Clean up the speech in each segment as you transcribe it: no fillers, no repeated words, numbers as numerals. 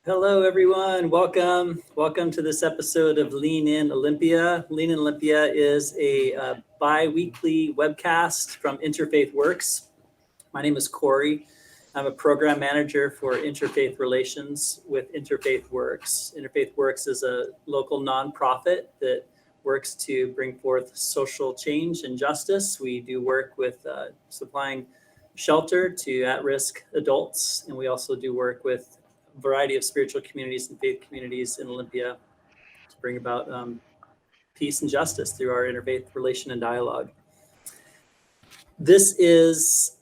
Hello, everyone. Welcome. Welcome to this episode of Lean In Olympia. Lean In Olympia is a bi-weekly webcast from Interfaith Works. My name is Corey. I'm a program manager for interfaith relations with Interfaith Works. Interfaith Works is a local nonprofit that works to bring forth social change and justice. We do work with supplying shelter to at-risk adults, and we also do work with a variety of spiritual communities and faith communities in Olympia to bring about peace and justice through our interfaith relation and dialogue. This is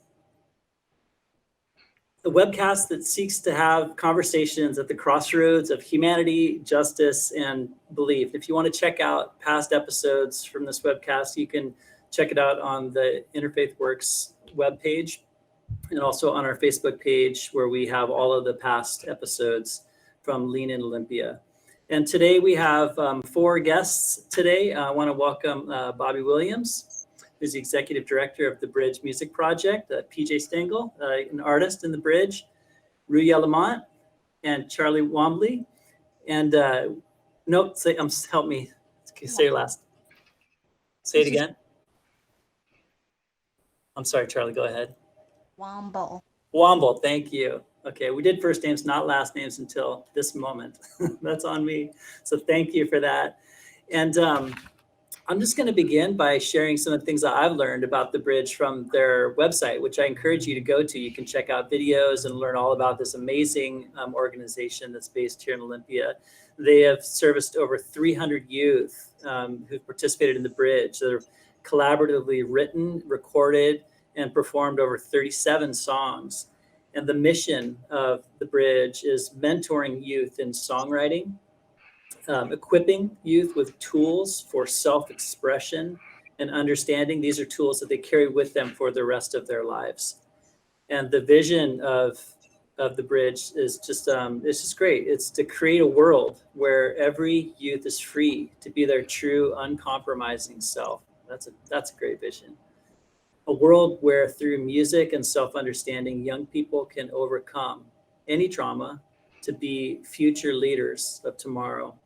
a webcast that seeks to have conversations at the crossroads of humanity, justice, and belief. If you want to check out past episodes from this webcast, you can check it out on the Interfaith Works webpage and also on our Facebook page, where we have all of the past episodes from Lean In Olympia. And today we have four guests today. I want to welcome Bobby Williams, who's the executive director of the Bridge Music Project, PJ Stengel, an artist in the Bridge, Ruya Lamont, and Charlie Wombley. And help me, say your last. Say it again. I'm sorry, Charlie, go ahead. Womble, thank you. Okay, we did first names, not last names until this moment. That's on me. So thank you for that. And I'm just going to begin by sharing some of the things that I've learned about the Bridge from their website, which I encourage you to go to. You can check out videos and learn all about this amazing organization that's based here in Olympia. They have serviced over 300 youth who've participated in the Bridge. They're collaboratively written, recorded, and performed over 37 songs. And the mission of the Bridge is mentoring youth in songwriting, equipping youth with tools for self-expression and understanding. These are tools that they carry with them for the rest of their lives. And the vision of the Bridge is just it's just great. It's to create a world where every youth is free to be their true, uncompromising self. That's a great vision. A world where through music and self-understanding, young people can overcome any trauma to be future leaders of tomorrow.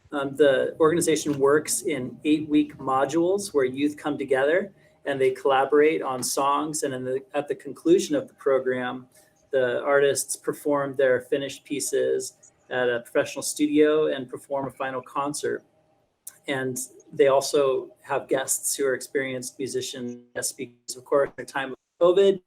The organization works in 8-week modules where youth come together and they collaborate on songs. And at the conclusion of the program, the artists perform their finished pieces at a professional studio and perform a final concert. And they also have guests who are experienced musicians, guest speakers. Of course, in a time of COVID,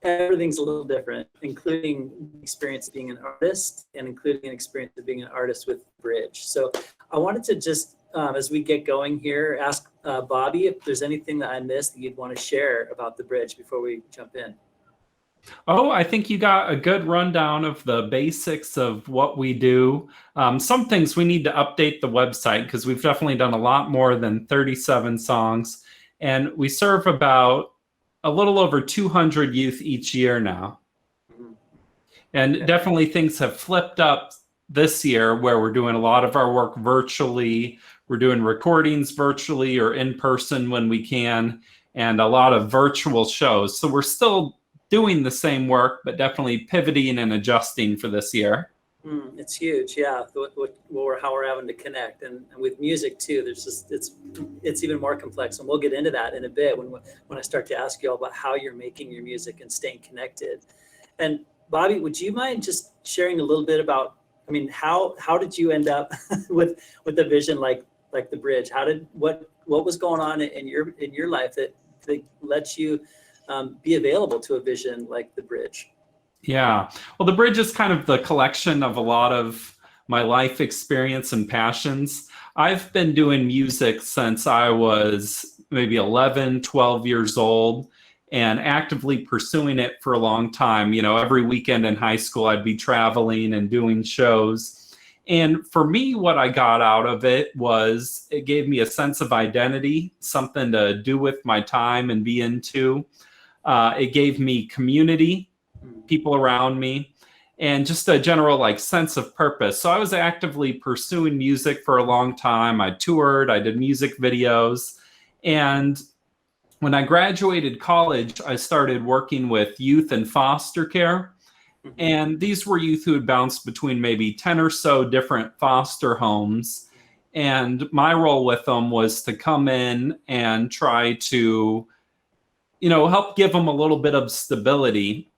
everything's a little different, including the experience of being an artist and including an experience of being an artist with Bridge. So I wanted to just, as we get going here, ask Bobby if there's anything that I missed that you'd want to share about the Bridge before we jump in. Oh, I think you got a good rundown of the basics of what we do. Some things we need to update the website because we've definitely done a lot more than 37 songs. And we serve about a little over 200 youth each year now. And definitely things have flipped up this year where we're doing a lot of our work virtually. We're doing recordings virtually or in person when we can, and a lot of virtual shows. So we're still doing the same work, but definitely pivoting and adjusting for this year. It's huge, yeah. How we're having to connect, and with music too. There's just it's even more complex, and we'll get into that in a bit when I start to ask you all about how you're making your music and staying connected. And Bobby, would you mind just sharing a little bit about? I mean, how did you end up with a vision like the Bridge? What was going on in your life that lets you be available to a vision like the Bridge? Yeah, well, the Bridge is kind of the collection of a lot of my life experience and passions. I've been doing music since I was maybe 11, 12 years old and actively pursuing it for a long time. You know, every weekend in high school, I'd be traveling and doing shows. And for me, what I got out of it was it gave me a sense of identity, something to do with my time and be into. It gave me community, people around me, and just a general sense of purpose. So I was actively pursuing music for a long time. I toured, I did music videos. And when I graduated college, I started working with youth in foster care. And these were youth who had bounced between maybe 10 or so different foster homes. And my role with them was to come in and try to, help give them a little bit of stability.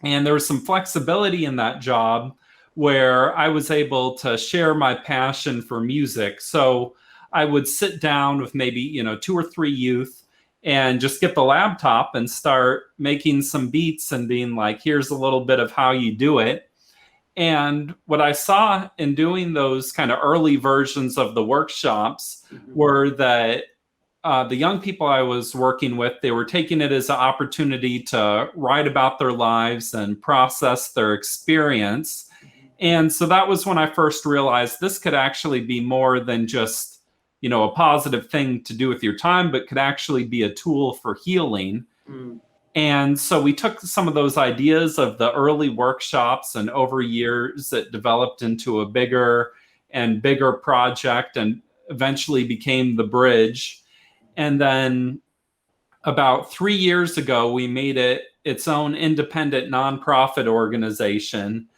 And there was some flexibility in that job where I was able to share my passion for music. So I would sit down with maybe, 2 or 3 youth and just get the laptop and start making some beats and being like, here's a little bit of how you do it. And what I saw in doing those kind of early versions of the workshops were that the young people I was working with, they were taking it as an opportunity to write about their lives and process their experience. And so that was when I first realized this could actually be more than just, a positive thing to do with your time, but could actually be a tool for healing. And so we took some of those ideas of the early workshops, and over years it developed into a bigger and bigger project and eventually became the Bridge. And then about 3 years ago, we made it its own independent nonprofit organization.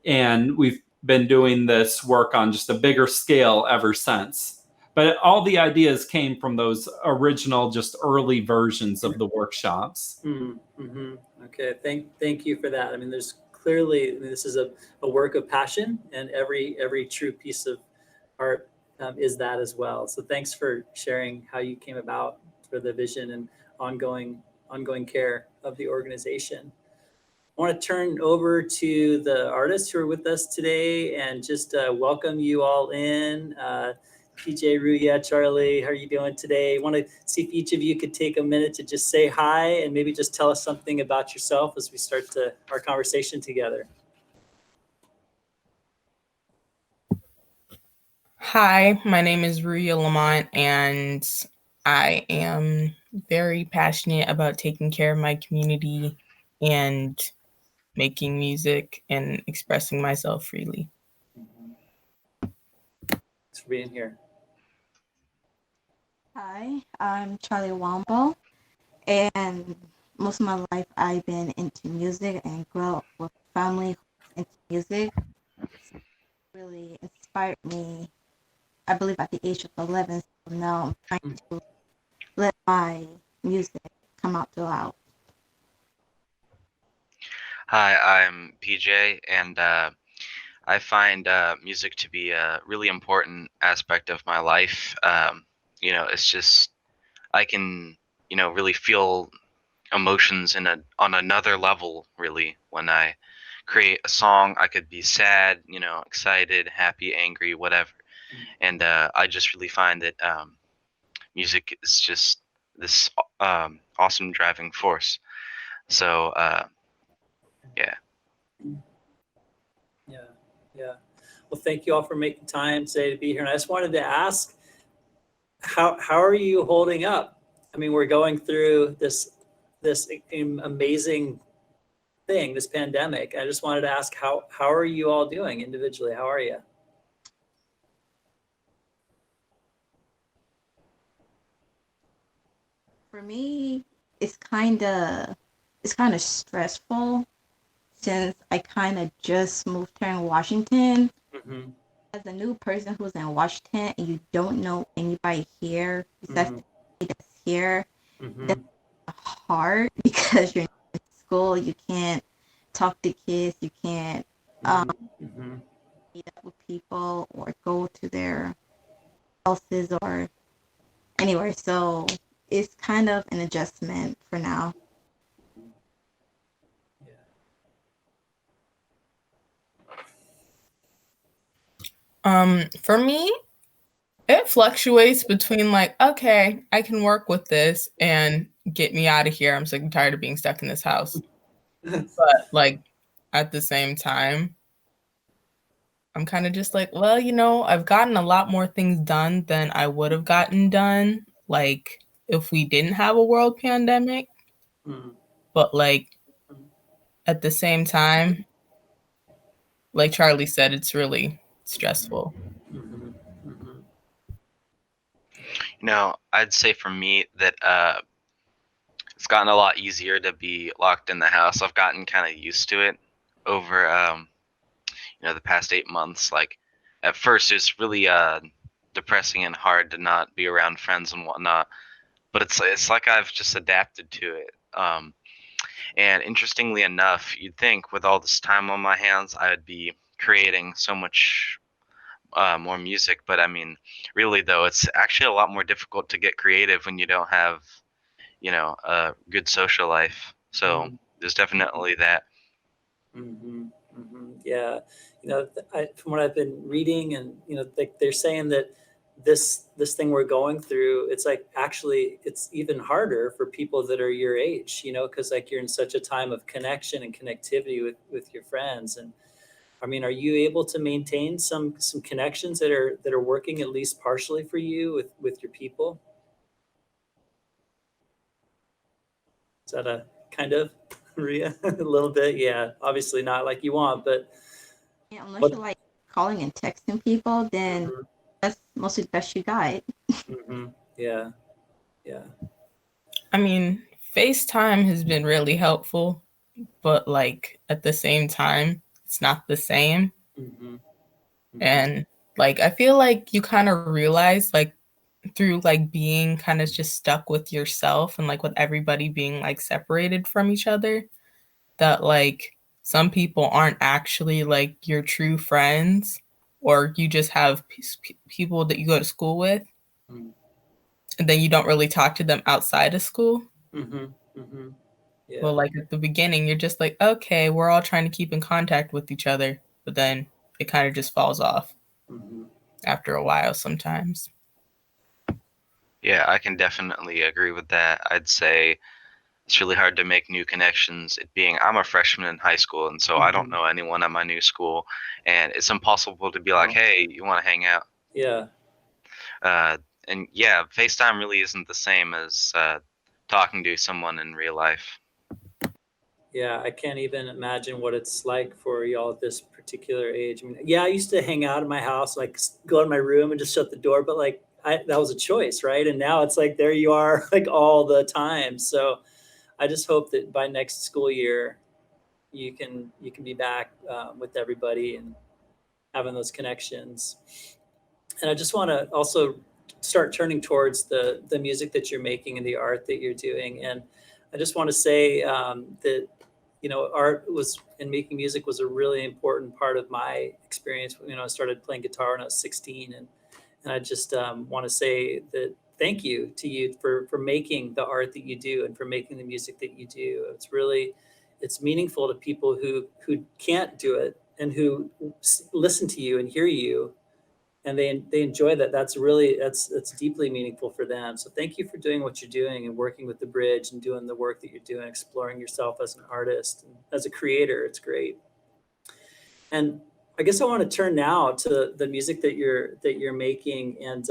And we've been doing this work on just a bigger scale ever since. But all the ideas came from those original, just early versions of the workshops. Okay, thank you for that. I mean, there's clearly, this is a work of passion, and every true piece of art is that as well. So thanks for sharing how you came about for the vision and ongoing care of the organization. I want to turn over to the artists who are with us today and just welcome you all in. PJ, Ruya, Charlie, how are you doing today? I want to see if each of you could take a minute to just say hi and maybe just tell us something about yourself as we start our conversation together. Hi, my name is Ruya Lamont, and I am very passionate about taking care of my community and making music and expressing myself freely. Thanks for being here. Hi, I'm Charlie Wombo, and most of my life I've been into music and grew up with family into music. It's really inspired me, I believe, at the age of 11. So now I'm trying to let my music come out loud. Hi, I'm PJ, and I find music to be a really important aspect of my life. It's just I can, really feel emotions on another level. Really, when I create a song, I could be sad, excited, happy, angry, whatever. And I just really find that music is just this awesome driving force. So yeah. Yeah. Well, thank you all for making time today to be here. And I just wanted to ask, how are you holding up? I mean, we're going through this amazing thing, this pandemic. I just wanted to ask, how are you all doing individually? How are you? For me, it's kind of stressful since I kind of just moved here in Washington. As a new person who's in Washington and you don't know anybody here besides anybody that's here, that's hard because you're in school, you can't talk to kids, you can't meet up with people or go to their houses or anywhere. So it's kind of an adjustment for now. For me, it fluctuates between like, okay, I can work with this and get me out of here. I'm sick and tired of being stuck in this house. But like at the same time, I'm kind of just like, well, I've gotten a lot more things done than I would have gotten done, like if we didn't have a world pandemic. But like at the same time, like Charlie said, it's really stressful. I'd say for me that it's gotten a lot easier to be locked in the house. I've gotten kind of used to it, over the past 8 months. Like at first, it's really depressing and hard to not be around friends and whatnot. But it's like I've just adapted to it. And interestingly enough, you'd think with all this time on my hands, I would be creating so much more music. But I mean, really though, it's actually a lot more difficult to get creative when you don't have, a good social life. So there's definitely that. Yeah, from what I've been reading, and they're saying that this thing we're going through, it's like actually it's even harder for people that are your age, because like you're in such a time of connection and connectivity with your friends. And I mean, are you able to maintain some connections that are working at least partially for you with your people? Is that a kind of, Maria? A little bit, yeah. Obviously not like you want, but Yeah, unless you're like calling and texting people, then that's mostly the best you got. Yeah. I mean, FaceTime has been really helpful, but like at the same time, it's not the same. And like I feel like you kind of realize like through like being kind of just stuck with yourself and like with everybody being like separated from each other, that like some people aren't actually like your true friends, or you just have people that you go to school with and then you don't really talk to them outside of school. Yeah. Well, like at the beginning, you're just like, okay, we're all trying to keep in contact with each other, but then it kind of just falls off after a while sometimes. Yeah, I can definitely agree with that. I'd say it's really hard to make new connections. I'm a freshman in high school, and so I don't know anyone at my new school, and it's impossible to be like, hey, you want to hang out? Yeah. And yeah, FaceTime really isn't the same as talking to someone in real life. Yeah, I can't even imagine what it's like for y'all at this particular age. I mean, yeah, I used to hang out in my house, like go in my room and just shut the door, but like that was a choice, right? And now it's like there you are, like all the time. So I just hope that by next school year, you can be back with everybody and having those connections. And I just want to also start turning towards the music that you're making and the art that you're doing. And I just want to say that art was and making music was a really important part of my experience. I started playing guitar when I was 16, and I just want to say that thank you to you for making the art that you do and for making the music that you do. It's meaningful to people who can't do it and who listen to you and hear you, and they enjoy that. That's deeply meaningful for them. So thank you for doing what you're doing and working with the Bridge and doing the work that you're doing, exploring yourself as an artist and as a creator. It's great. And I guess I want to turn now to the music that you're making, and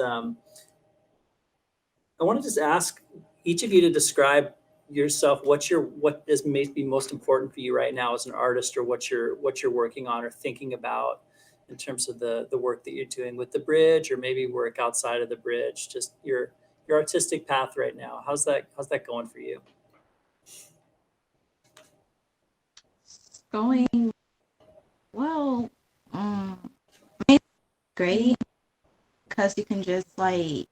I want to just ask each of you to describe yourself. What is maybe most important for you right now as an artist, or what you're working on or thinking about in terms of the work that you're doing with the Bridge, or maybe work outside of the Bridge. Just your artistic path right now. How's that going for you? It's going well. It's great because you can just like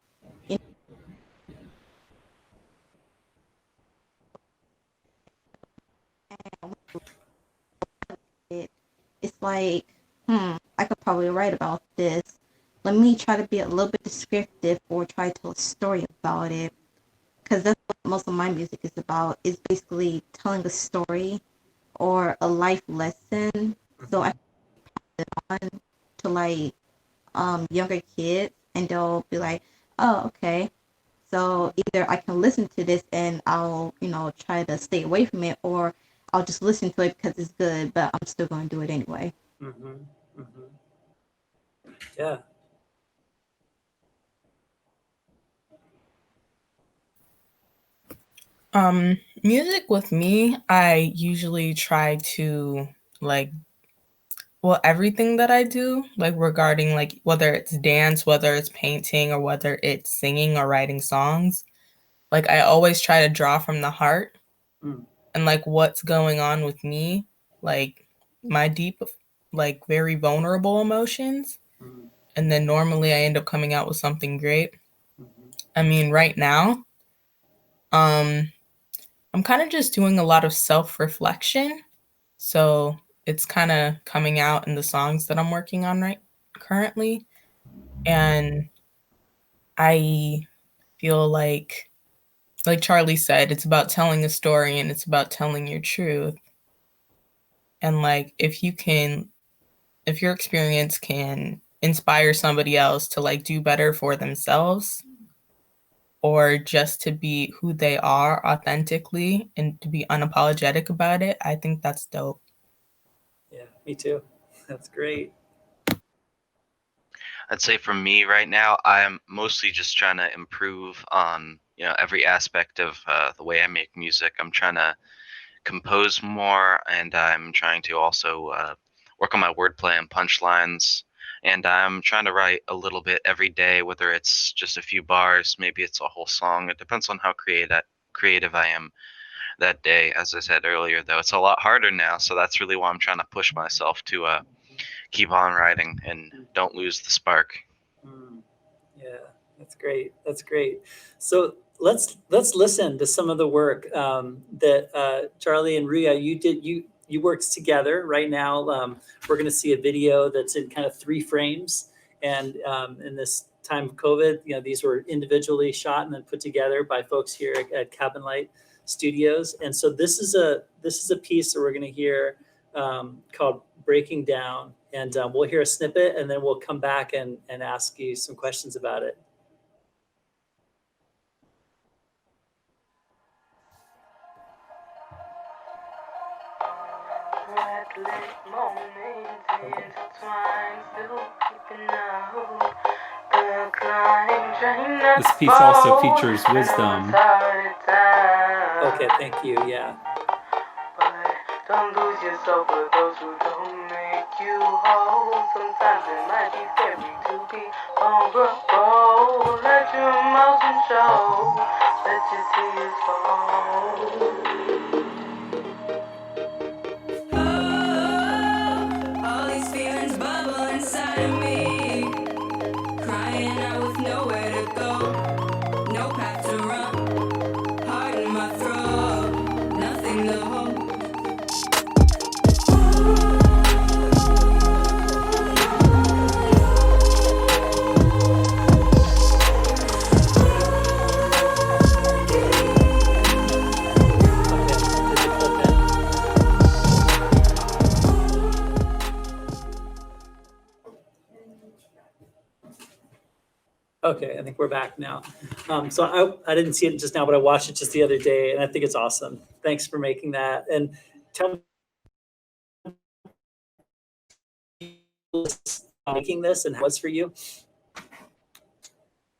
it's like, I could probably write about this. Let me try to be a little bit descriptive or try to tell a story about it. Because that's what most of my music is about, is basically telling a story or a life lesson. So I pass it on to like younger kids, and they'll be like, oh, okay. So either I can listen to this and I'll, try to stay away from it, or I'll just listen to it because it's good, but I'm still going to do it anyway. Yeah. Music with me, I usually try to everything that I do, like regarding like whether it's dance, whether it's painting, or whether it's singing or writing songs, like I always try to draw from the heart and like what's going on with me, like my deep, like very vulnerable emotions. Mhm. And then normally I end up coming out with something great. Mhm. I mean, right now, I'm kind of just doing a lot of self-reflection. So it's kind of coming out in the songs that I'm working on currently. And I feel like Charlie said, it's about telling a story and it's about telling your truth. And like, if your experience can inspire somebody else to like do better for themselves, or just to be who they are authentically and to be unapologetic about it, I think that's dope. Yeah, me too. That's great. I'd say for me right now, I'm mostly just trying to improve on every aspect of the way I make music. I'm trying to compose more, and I'm trying to also work on my wordplay and punchlines. And I'm trying to write a little bit every day, whether it's just a few bars, maybe it's a whole song. It depends on how creative I am that day. As I said earlier, though, it's a lot harder now, so that's really why I'm trying to push myself to keep on writing and don't lose the spark. Yeah, that's great. That's great. So let's listen to some of the work that Charlie and Ria you did. You worked together. Right now, we're going to see a video that's in kind of 3 frames. And in this time of COVID, these were individually shot and then put together by folks here at Cabin Light Studios. And so this is a piece that we're going to hear called Breaking Down. And we'll hear a snippet and then we'll come back and ask you some questions about it. This piece also features wisdom. Okay, thank you. Yeah. Don't lose yourself for those who don't make you whole. Sometimes it might be scary to be vulnerable. Let your emotions show. Let your tears fall. All these feelings bubble inside of me. Crying out with nowhere to go. No path to run. Heart in my throat. Nothing to hold. Okay, I think we're back now. So I didn't see it just now, but I watched it just the other day, and I think it's awesome. Thanks for making that. And tell me making this and how it's for you.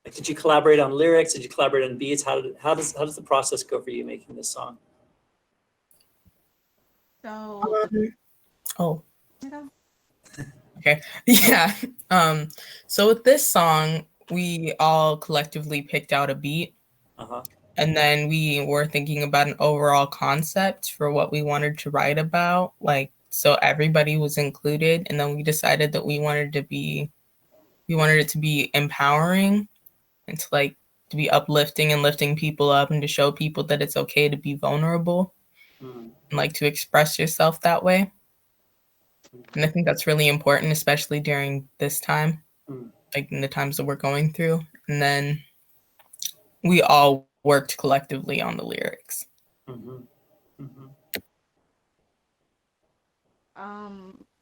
Like, did you collaborate on lyrics? Did you collaborate on beats? How does the process go for you making this song? So, Oh. Okay. Yeah. So with this song, we all collectively picked out a beat. Uh-huh. And then we were thinking about an overall concept for what we wanted to write about. Like, so everybody was included. And then we decided that we wanted it to be empowering and to be uplifting and lifting people up and to show people that it's okay to be vulnerable and like to express yourself that way. And I think that's really important, especially during this time, like in the times that we're going through. And then we all worked collectively on the lyrics.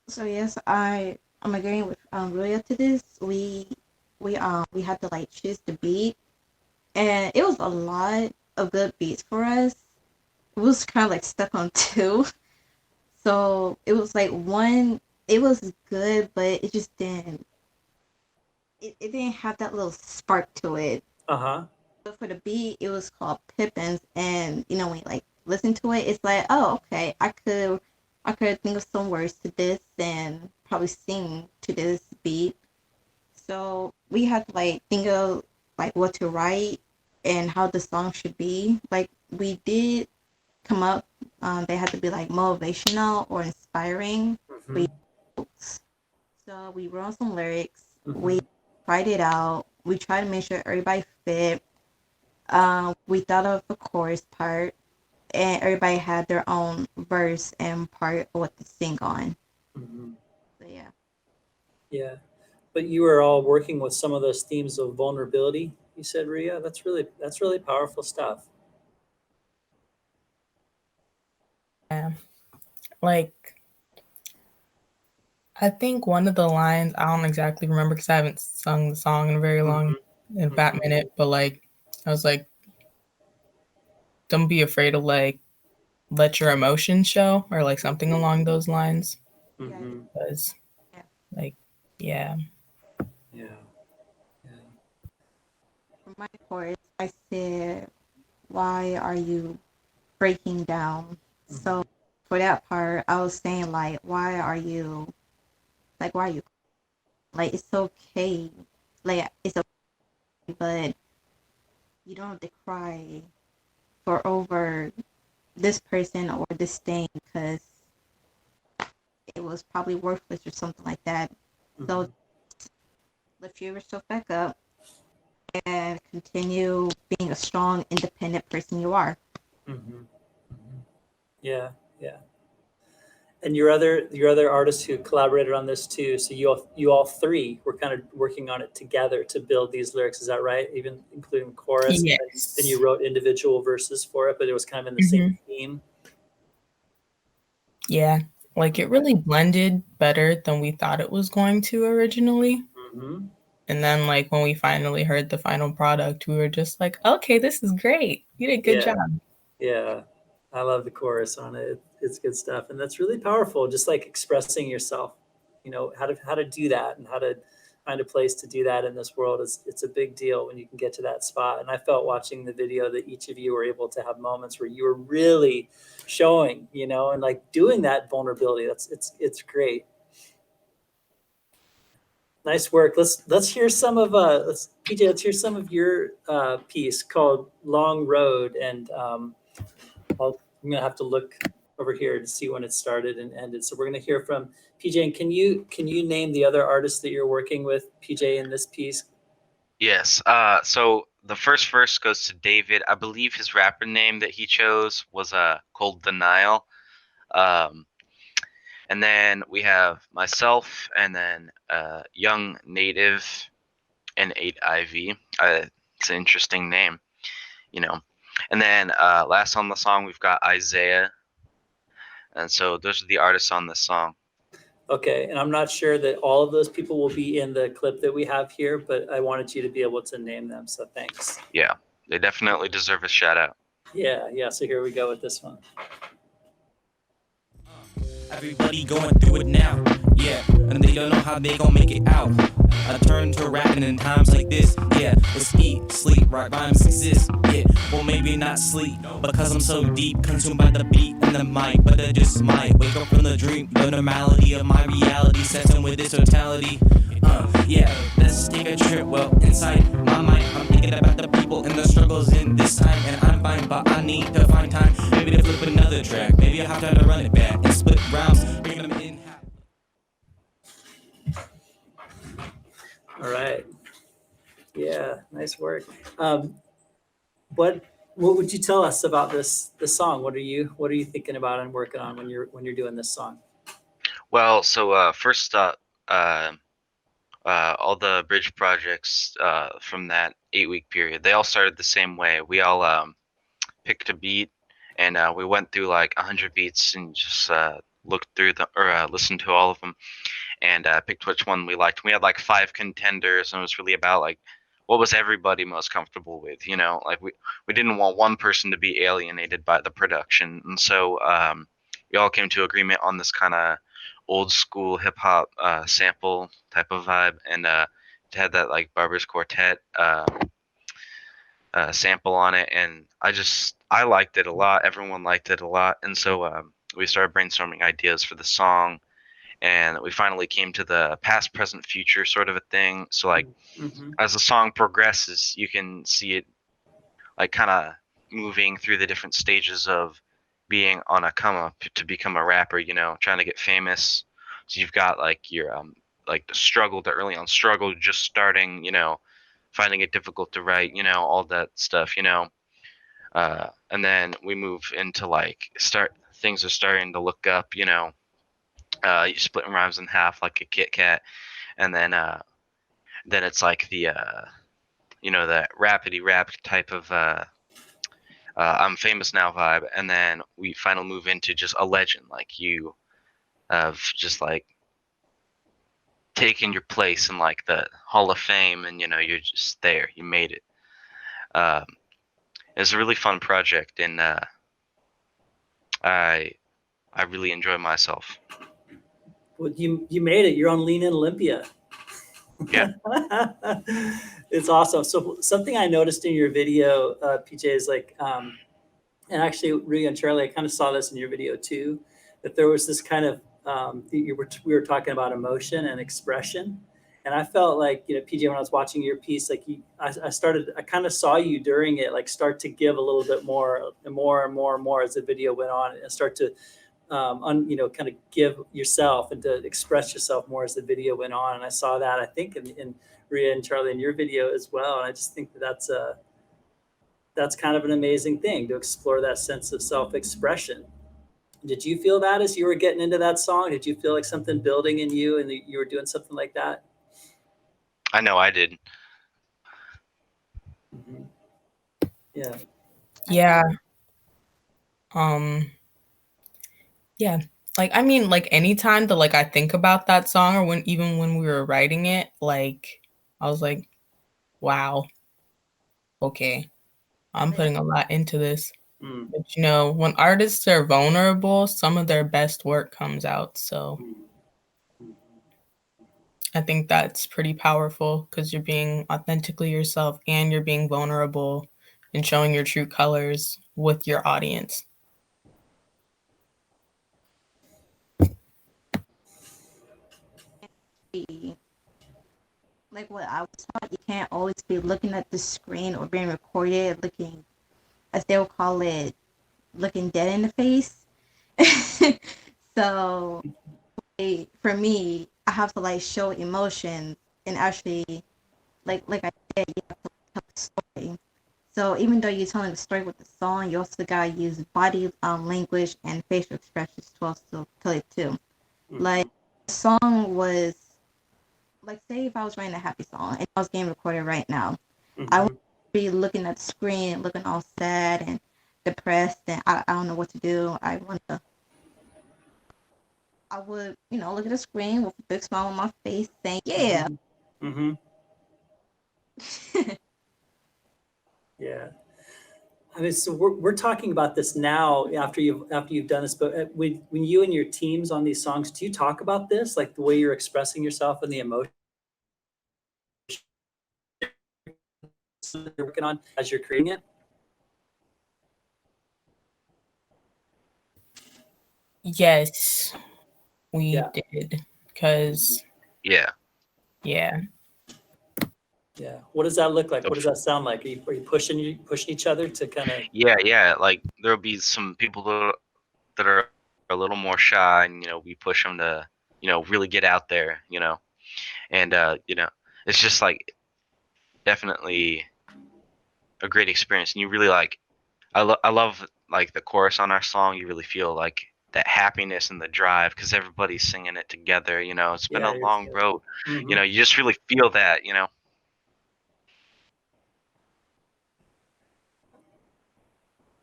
So yes, I'm agreeing with Ria to this. We had to like choose the beat, and it was a lot of good beats for us. It was kind of like stuck on 2. So it was like one, it was good, but it just didn't. It didn't have that little spark to it. Uh-huh. So for the beat, it was called Pippins, and when you like listen to it, it's like, oh, okay, I could think of some words to this and probably sing to this beat. So we had to like think of like what to write and how the song should be. Like we did come up, they had to be like motivational or inspiring. we so we wrote some lyrics. We tried it out. We tried to make sure everybody fit. We thought of the chorus part, and everybody had their own verse and part of what to sing on. So yeah. Yeah. But you were all working with some of those themes of vulnerability, you said, Ria. That's really powerful stuff. Yeah. Like, I think one of the lines, I don't exactly remember because I haven't sung the song in a very long, in a fat minute, but like, I was like, don't be afraid to like let your emotions show, or like something along those lines. Because, like, yeah. Yeah. For my chorus, I said, "Why are you breaking down?" So for that part, I was saying like, "Why are you like? Why are you like? It's okay, like it's okay, but you don't have to cry for over this person or this thing because it was probably worthless or something like that." So lift yourself back up and continue being a strong, independent person you are. Yeah. And your other artists who collaborated on this too. So you all three were kind of working on it together to build these lyrics. Is that right? Even including the chorus. Yes. Then you wrote individual verses for it, but it was kind of in the same theme. Yeah. Like it really blended better than we thought it was going to originally. And then like when we finally heard the final product, we were just like, okay, this is great. You did a good job. Yeah. I love the chorus on it. It's good stuff. And that's really powerful. Just like expressing yourself, how to do that and how to find a place to do that in this world it's a big deal when you can get to that spot. And I felt watching the video that each of you were able to have moments where you were really showing, and like doing that vulnerability. It's great. Nice work. Let's hear some of PJ, let's hear some of your piece called Long Road. And I'm gonna have to look over here to see when it started and ended. So we're gonna hear from PJ. And can you name the other artists that you're working with, PJ, in this piece? Yes. So the first verse goes to David. I believe his rapper name that he chose was Cold Denial. And then we have myself, and then Young Native and 8IV. It's an interesting name, And then last on the song, we've got Isaiah. And so those are the artists on this song. Okay, and I'm not sure that all of those people will be in the clip that we have here, but I wanted you to be able to name them, so thanks. Yeah, they definitely deserve a shout out. Yeah, so here we go with this one. Everybody going through it now, yeah, and they don't know how they gon' make it out. I turn to rapping in times like this, yeah. Let's eat, sleep, write rhymes exist, yeah. Well, maybe not sleep, because I'm so deep, consumed by the beat and the mic. But I just might wake up from the dream, the normality of my reality sets in with its totality. Yeah, let's take a trip, well, inside my mind, I'm thinking about the people and the struggles in this time. And I'm fine, but I need to find time, maybe to flip another track. Maybe I have time to run it back and split rounds, bring them in. All right. Yeah, nice work. What would you tell us about this song? What are you thinking about and working on when you're doing this song? Well, so first up, all the bridge projects from that 8-week period, they all started the same way. We all picked a beat, and we went through like 100 beats and just looked through listened to all of them, and picked which one we liked. We had like 5 contenders, and it was really about like what was everybody most comfortable with. Like we didn't want one person to be alienated by the production, and so we all came to agreement on this kind of old school hip hop sample type of vibe, and it had that like Barber's Quartet sample on it, and I liked it a lot. Everyone liked it a lot, and so we started brainstorming ideas for the song, and we finally came to the past, present, future sort of a thing. So like as the song progresses, you can see it like kind of moving through the different stages of being on a come up to become a rapper, trying to get famous, So you've got like your like the struggle, the early on struggle, just starting, finding it difficult to write, all that stuff, and then we move into like things are starting to look up, you're splitting rhymes in half like a Kit Kat, and then it's like the the rapidy rap type of I'm famous now vibe, and then we finally move into just a legend, like you have just like taken your place in like the Hall of Fame, and you're just there, you made it. It's a really fun project, and I really enjoy myself. Well, you made it. You're on Lean In Olympia. Yeah. It's awesome. So something I noticed in your video, PJ, is like, and actually, Rui and Charlie, I kind of saw this in your video too, that there was this kind of, we were talking about emotion and expression. And I felt like, PJ, when I was watching your piece, like I kind of saw you during it, like start to give a little bit more and more and more and more as the video went on, and start to, kind of give yourself and to express yourself more as the video went on. And I saw that, I think, in Rhea and Charlie in your video as well. And I just think that's kind of an amazing thing to explore that sense of self-expression. Did you feel that as you were getting into that song? Did you feel like something building in you and you were doing something like that? I know I did. Mm-hmm. Yeah. Yeah. Yeah. Like, I mean, like anytime that like I think about that song, or even when we were writing it, like I was like, wow, okay, I'm putting a lot into this. But when artists are vulnerable, some of their best work comes out. So I think that's pretty powerful, because you're being authentically yourself and you're being vulnerable and showing your true colors with your audience. Like what I was taught, you can't always be looking at the screen or being recorded, looking, as they'll call it, looking dead in the face. So for me, I have to like show emotions and actually, like I said, you have to tell a story. So even though you're telling the story with the song, you also gotta use body language and facial expressions to also tell it too. Mm-hmm. Like the song was, like, say if I was writing a happy song and I was getting recorded right now, mm-hmm. I would be looking at the screen, looking all sad and depressed, and I don't know what to do. I would, look at the screen with a big smile on my face, saying, "Yeah." Mm-hmm. Yeah. I mean, so we're talking about this now after you've done this, but when you and your teams on these songs, do you talk about this, like the way you're expressing yourself and the emotion you're working on as you're creating it? Yes, we did, because yeah. What does that look like? What does that sound like? Are you pushing each other to kind of? Yeah. Like there'll be some people that are a little more shy, and we push them to really get out there, and it's just like definitely a great experience. And you really like, I love like the chorus on our song. You really feel like that happiness and the drive, because everybody's singing it together. It's been a long road. Mm-hmm. You just really feel that.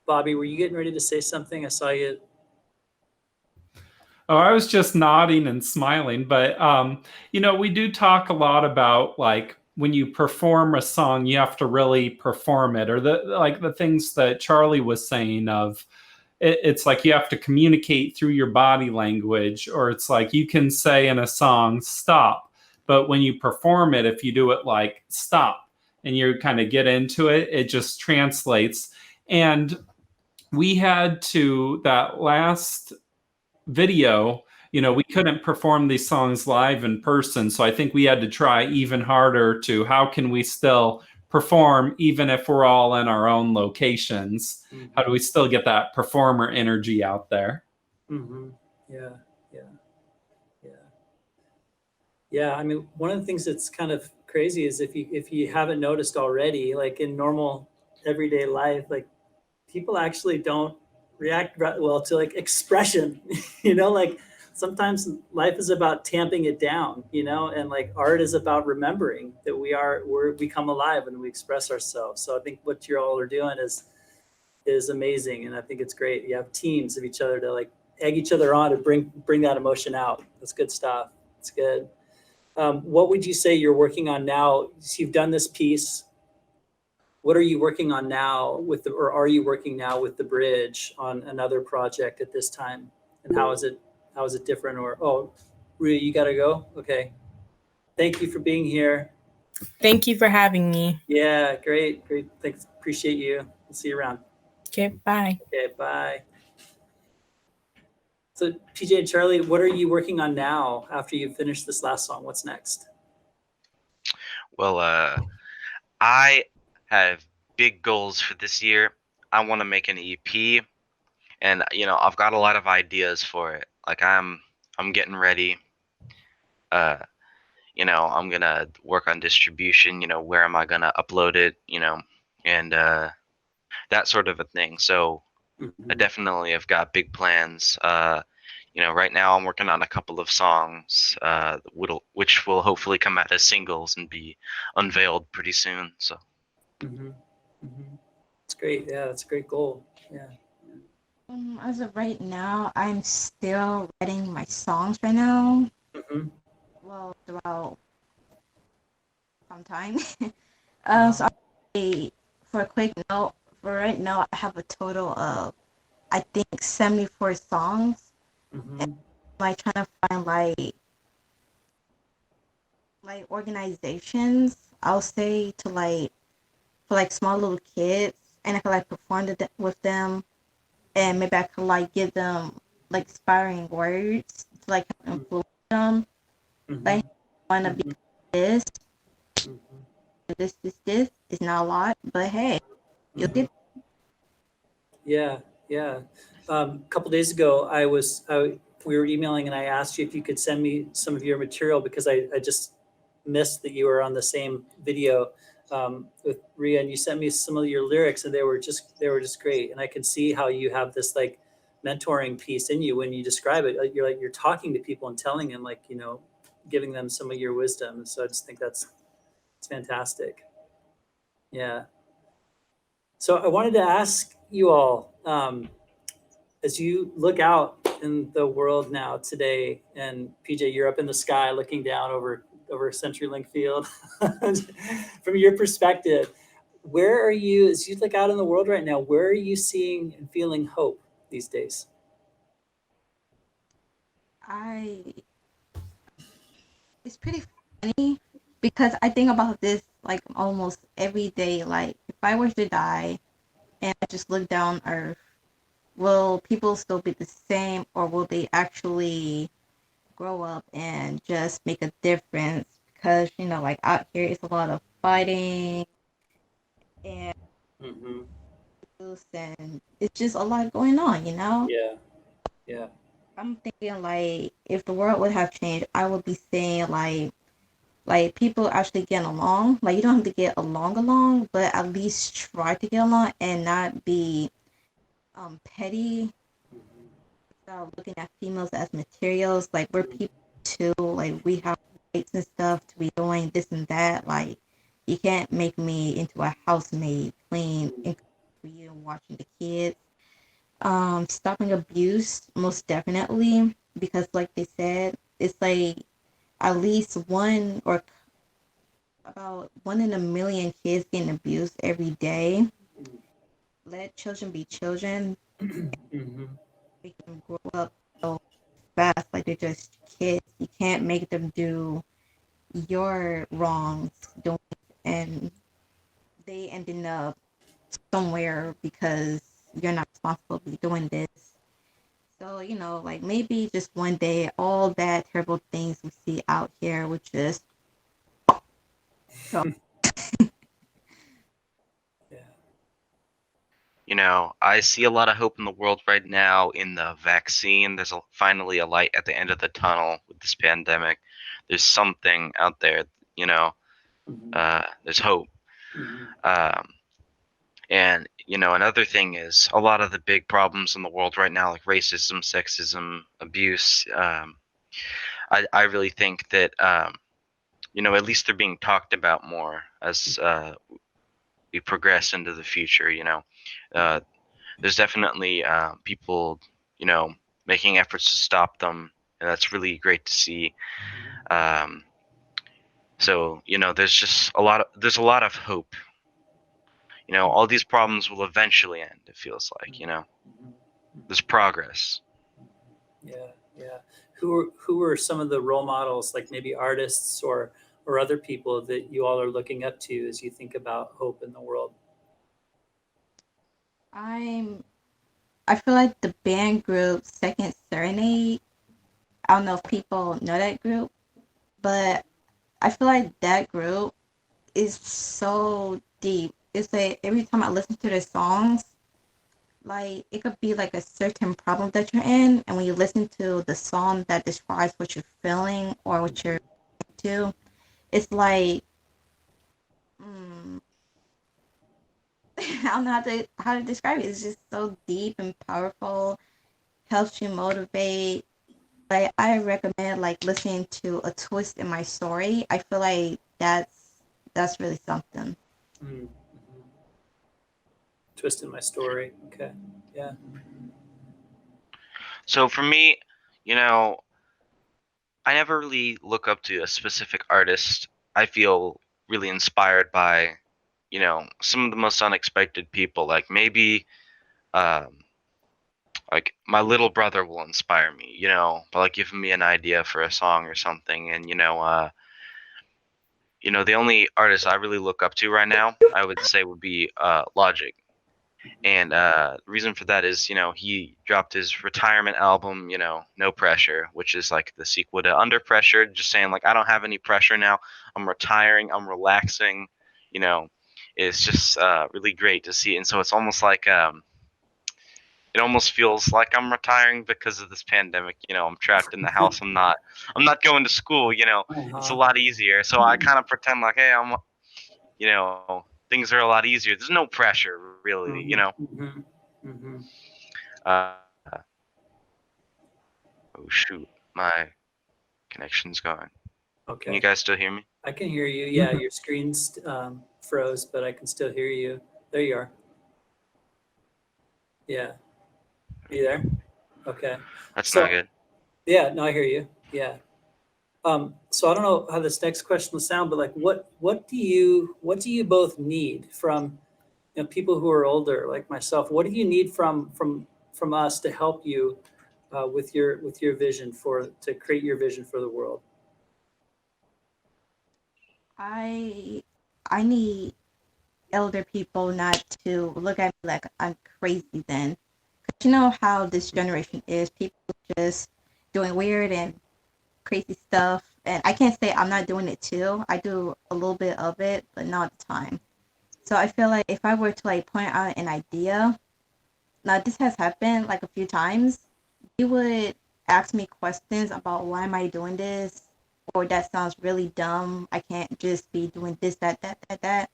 Bobby, were you getting ready to say something? I saw you. Oh, I was just nodding and smiling, but we do talk a lot about like when you perform a song, you have to really perform it, or the things that Charlie was saying of it's like you have to communicate through your body language, or it's like you can say in a song, stop, but when you perform it, if you do it like stop and you kind of get into it, it just translates. And we had to, that last video, we couldn't perform these songs live in person. So I think we had to try even harder to, how can we still perform even if we're all in our own locations? Mm-hmm. How do we still get that performer energy out there? Mm-hmm. Yeah. Yeah, I mean, one of the things that's kind of crazy is if you haven't noticed already, like in normal everyday life, like people actually don't react well to like expression. Like sometimes life is about tamping it down, and like art is about remembering that we come alive when we express ourselves. So I think what you all are doing is amazing, and I think it's great. You have teams of each other to like egg each other on to bring that emotion out. That's good stuff. It's good. What would you say you're working on now? So you've done this piece. What are you working on now or are you working now with the bridge on another project at this time? And how is it different? Or, oh, Rhea, you gotta go? Okay. Thank you for being here. Thank you for having me. Yeah, great. Thanks. Appreciate you. We'll see you around. Okay, bye. Okay, bye. So PJ and Charlie, what are you working on now after you finish this last song? What's next? Well, I have big goals for this year. I want to make an EP, and I've got a lot of ideas for it. Like I'm getting ready. I'm gonna work on distribution. Where am I gonna upload it? And that sort of a thing. So I definitely have got big plans. Right now I'm working on a couple of songs, which will hopefully come out as singles and be unveiled pretty soon. So. It's great. Yeah, that's a great goal. Yeah. As of right now, I'm still writing my songs right now. Well, throughout some time. So for a quick note, for right now, I have a total of, I think, 74 songs. And I'm trying to find like organizations, I'll say, to for small little kids, and I could perform with them, and maybe I could give them inspiring words to influence them. Like, want to be this. This is not a lot, but hey, you'll get. Yeah. A couple days ago, we were emailing, and I asked you if you could send me some of your material because I just missed that you were on the same video with Rhea, and you sent me some of your lyrics, and they were just great. And I can see how you have this mentoring piece in you when you describe it. You're talking to people and telling them giving them some of your wisdom. So I just think it's fantastic. Yeah. So I wanted to ask you all, as you look out in the world now today, and PJ, you're up in the sky looking down over CenturyLink Field. From your perspective, where are you, as you look out in the world right now, where are you seeing and feeling hope these days? It's pretty funny because I think about this almost every day. Like, if I were to die and I just look down Earth, will people still be the same, or will they actually grow up and just make a difference? Because out here it's a lot of fighting and and it's just a lot going on. Yeah. I'm thinking if the world would have changed, I would be saying people actually getting along. You don't have to get along, but at least try to get along and not be petty. Looking at females as materials. We're people too. We have rights and stuff to be doing this and that. You can't make me into a housemaid, clean and for you and watching the kids. Stopping abuse, most definitely, because like they said, it's at least about 1 in a million kids getting abused every day. Let children be children. Make them grow up so fast, they're just kids. You can't make them do your wrongs, and they ending up somewhere because you're not responsible for doing this. So, maybe just one day, all that terrible things we see out here would just. So. I see a lot of hope in the world right now in the vaccine. There's finally a light at the end of the tunnel with this pandemic. there's something out there, you know. There's hope. And you know, another thing is a lot of the big problems in the world right now, like racism, sexism, abuse. I really think that you know, at least they're being talked about more as we progress into the future. You know, there's definitely people, you know, making efforts to stop them, and that's really great to see. So you know, there's a lot of hope. You know, all these problems will eventually end. It feels like, you know, there's progress. Yeah, yeah. Who are some of the role models, like maybe artists or other people that you all are looking up to as you think about hope in the world? I feel like the band group Second Serenade. I don't know if people know that group, but I feel like that group is so deep. It's like every time I listen to their songs, like it could be like a certain problem that you're in, and when you listen to the song that describes what you're feeling or what you're into, it's like I don't know how to describe it. It's just so deep and powerful, helps you motivate. Like I recommend like listening to A Twist in My Story. I feel like that's really something. Mm-hmm. Twist in my story. Okay. Yeah. So for me, you know, I never really look up to a specific artist. I feel really inspired by, you know, some of the most unexpected people. Like maybe, um, like my little brother will inspire me, you know, by like giving me an idea for a song or something. And you know, the only artist I really look up to right now, I would say, would be Logic. And the reason for that is, you know, he dropped his retirement album, you know, No Pressure, which is like the sequel to Under Pressure, just saying like I don't have any pressure now. I'm retiring, I'm relaxing, you know. It's just really great to see. And so it's almost like it almost feels like I'm retiring because of this pandemic, you know. I'm trapped in the house. I'm not going to school, you know. It's a lot easier. So I kind of pretend like, hey, I'm, you know, things are a lot easier. There's no pressure really, you know. Uh, oh shoot, my connection's gone. Okay. Can you guys still hear me? I can hear you. Yeah, your screen's froze, but I can still hear you. There you are. Yeah. Are you there? Okay. That's So, not good. yeah, no, I hear you. Yeah. So I don't know how this next question will sound, but like, what do you both need from, you know, people who are older like myself? What do you need from us to help you with your vision to create your vision for the world? I I need elder people not to look at me like I'm crazy then. 'Cause you know how this generation is. People just doing weird and crazy stuff. And I can't say I'm not doing it too. I do a little bit of it, but not all the time. So I feel like if I were to like point out an idea, now this has happened like a few times, they would ask me questions about why am I doing this, or that sounds really dumb. I can't just be doing this, that.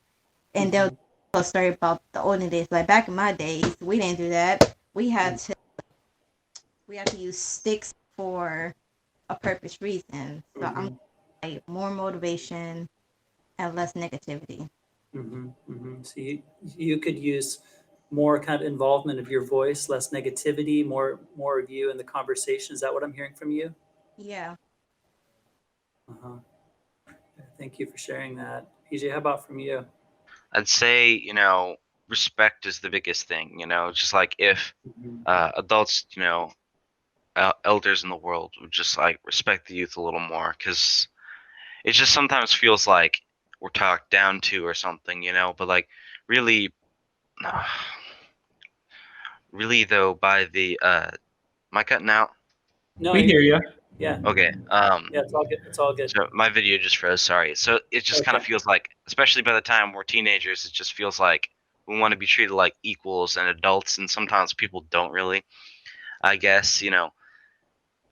And they'll tell a story about the olden days. Like back in my days, we didn't do that. We had to use sticks for a purpose reason. So I'm like more motivation and less negativity. So you could use more kind of involvement of your voice, less negativity, more of you in the conversation. Is that what I'm hearing from you? Yeah. Thank you for sharing that. PJ, how about from you? I'd say, you know, respect is the biggest thing, you know, just like if adults, you know, elders in the world would just like respect the youth a little more, because it just sometimes feels like we're talked down to or something, you know, but like really, really though, by the, am I cutting out? No, We hear you. Yeah. Okay. Yeah, it's all good. It's all good. So my video just froze. Sorry. So it just kind of Okay. feels like, especially by the time we're teenagers, it just feels like we want to be treated like equals and adults, and sometimes people don't really. I guess, you know,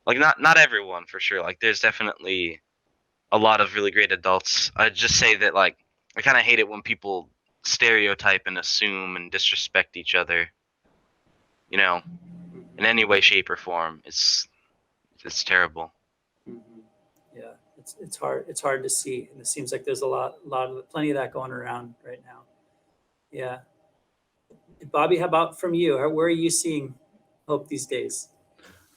like not everyone for sure. Like there's definitely a lot of really great adults. I just say that like I kind of hate it when people stereotype and assume and disrespect each other. You know, in any way, shape, or form. It's terrible. Mm-hmm. Yeah, it's hard. It's hard to see, and it seems like there's plenty of that going around right now. Yeah, Bobby, how about from you? Where are you seeing hope these days?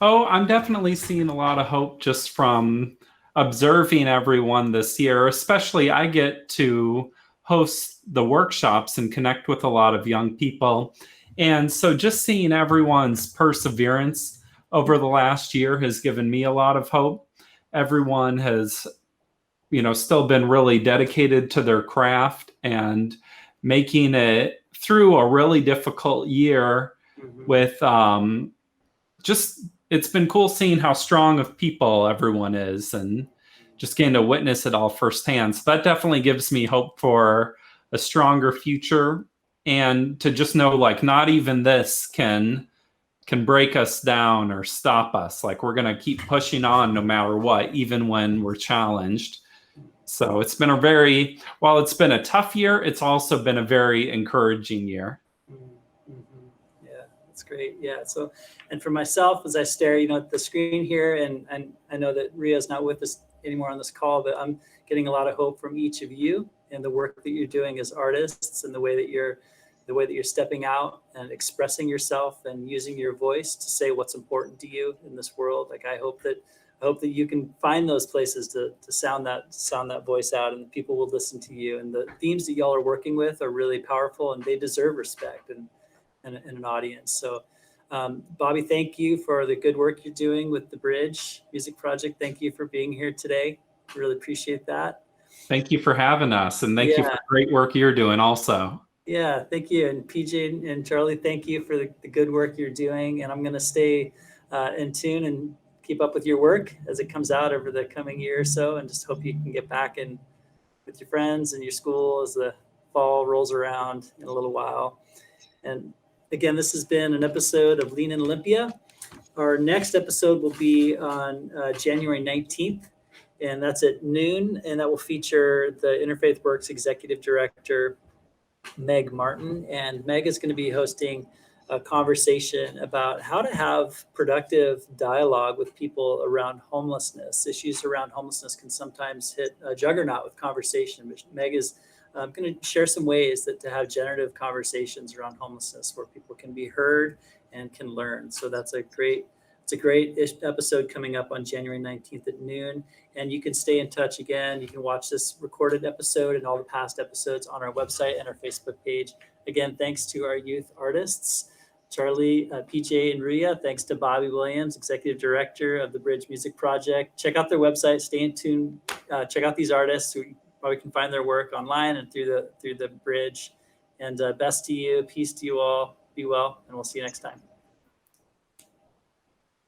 Oh, I'm definitely seeing a lot of hope just from observing everyone this year. Especially, I get to host the workshops and connect with a lot of young people. And so just seeing everyone's perseverance over the last year has given me a lot of hope. Everyone has, still been really dedicated to their craft and making it through a really difficult year with just, it's been cool seeing how strong of people everyone is and just getting to witness it all firsthand. So that definitely gives me hope for a stronger future, and to just know like not even this can break us down or stop us. Like we're going to keep pushing on no matter what, even when we're challenged. So it's been while it's been a tough year, it's also been a very encouraging year. Mm-hmm. Yeah, that's great. Yeah. So, and for myself, as I stare, at the screen here, and I know that Ria's not with us anymore on this call, but I'm getting a lot of hope from each of you and the work that you're doing as artists, and the way that you're stepping out and expressing yourself and using your voice to say what's important to you in this world. Like I hope that you can find those places to sound that voice out, and people will listen to you. And the themes that y'all are working with are really powerful, and they deserve respect and an audience. So, Bobby, thank you for the good work you're doing with the Bridge Music Project. Thank you for being here today. Really appreciate that. Thank you for having us, and thank you for the great work you're doing also. Yeah, thank you. And PJ and Charlie, thank you for the good work you're doing. And I'm going to stay in tune and keep up with your work as it comes out over the coming year or so, and just hope you can get back in with your friends and your school as the fall rolls around in a little while. And again, this has been an episode of Lean in Olympia. Our next episode will be on January 19th, and that's at noon, and that will feature the Interfaith Works Executive Director, Meg Martin. And Meg is going to be hosting a conversation about how to have productive dialogue with people around homelessness. Issues around homelessness can sometimes hit a juggernaut with conversation, but Meg is going to share some ways to have generative conversations around homelessness where people can be heard and can learn. So it's a great episode coming up on January 19th at noon. And you can stay in touch again. You can watch this recorded episode and all the past episodes on our website and our Facebook page. Again, thanks to our youth artists, Charlie, PJ, and Ria. Thanks to Bobby Williams, Executive Director of the Bridge Music Project. Check out their website, stay in tune, check out these artists who probably can find their work online and through the Bridge. And best to you, peace to you all, be well, and we'll see you next time.